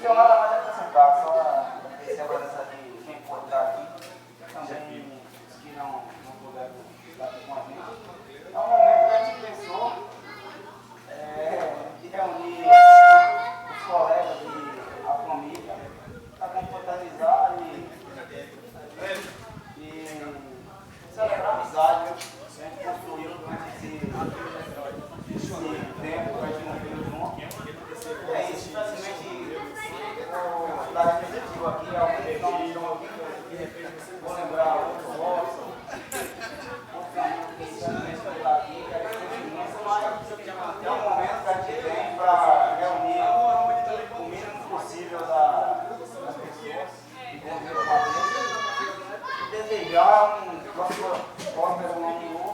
tenho nada mais a acrescentar, só agradecer a presença de quem pode estar aqui, também os que não puderam estar aqui com a gente. É um momento que a gente pensou de reunir os colegas e a família para confraternizar e celebrar a amizade que a gente construiu durante esse tempo que a gente não veio junto. É isso, simplesmente vou dar a perspectiva aqui, alguns que não estão aqui, vou lembrar outros votos, outros amigos que estão aqui, que a gente continua, mas é um momento que a gente tem para reunir o mínimo possível das pessoas que convivem com a gente e desejar um próspero ano novo,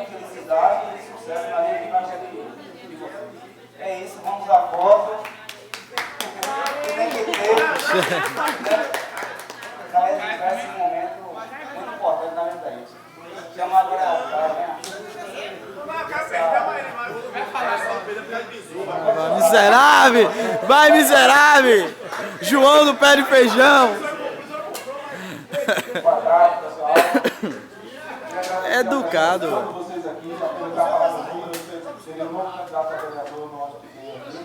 felicidade e sucesso na vida de cada de vocês. É isso, vamos à foto. Tem que ter. Esse momento muito importante na vida da gente. Chama agora Vai, miserável! Vai, miserável! João do pé de feijão! É educado. Vocês aqui, já pelo trabalho do mundo, seria um novo candidato a vereador no ano que vem aqui.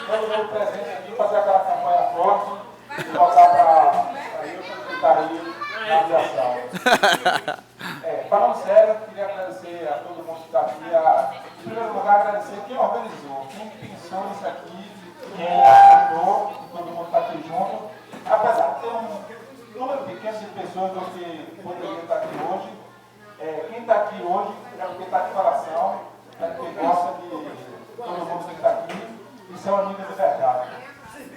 Todo mundo presente aqui, fazer aquela campanha forte e voltar para ir para o Secretaria da Aviação. Falando sério, queria agradecer a todo mundo que está aqui. Em primeiro lugar, agradecer quem organizou, quem pensou nisso aqui, quem ajudou, todo mundo está aqui junto. Apesar de ter um número pequeno de pessoas do que poderia estar aqui hoje, quem está aqui hoje é porque está de coração, é porque gosta de todo mundo que está aqui e são amigos de verdade.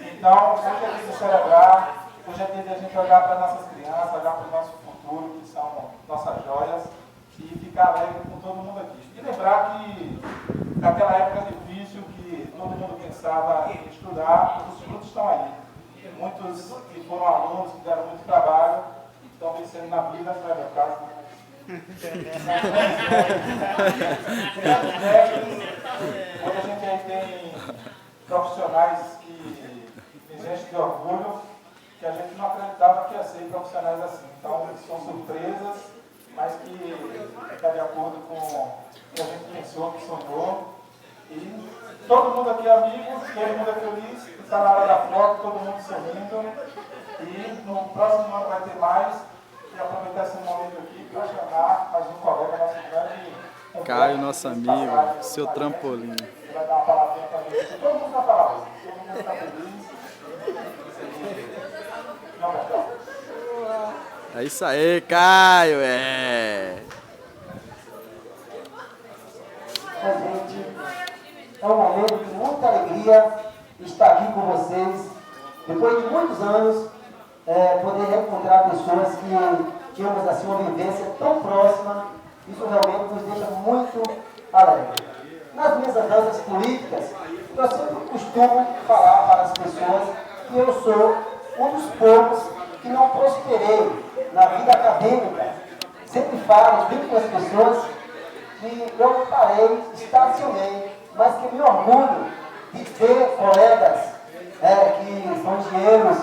Então, hoje é dia de celebrar, hoje é dia de a gente olhar para nossas crianças, olhar para o nosso futuro, que são nossas joias, e ficar alegre com todo mundo aqui. E lembrar que naquela época difícil, que todo mundo pensava em estudar, os frutos estão aí. Muitos que foram alunos, que deram muito trabalho, estão vencendo na vida, não é meu caso, Quando a gente aí tem profissionais que nos enchem de orgulho, que a gente não acreditava que ia ser profissionais assim. Então, são surpresas, mas que está de acordo com o que a gente pensou, que sonhou. E todo mundo aqui é amigo, todo mundo é feliz, está na hora da foto, todo mundo sorrindo. E no próximo ano vai ter mais. E aproveitar esse momento aqui para chamar mais um colega, nosso grande... Caio, nosso amigo, seu trampolim. Ele vai dar uma palavrinha para mim. Todo mundo na palavra. Todo mundo está feliz. Não, não. É isso aí, Caio, Gente, é um momento de muita alegria estar aqui com vocês. Depois de muitos anos, poder reencontrar pessoas que tínhamos assim uma vivência tão próxima, isso realmente nos deixa muito alegre. Nas minhas andanças políticas, eu sempre costumo falar para as pessoas que eu sou um dos poucos que não prosperei na vida acadêmica. Sempre falo, explico para as pessoas que eu parei, estacionei, mas que me orgulho de ter colegas que são engenheiros,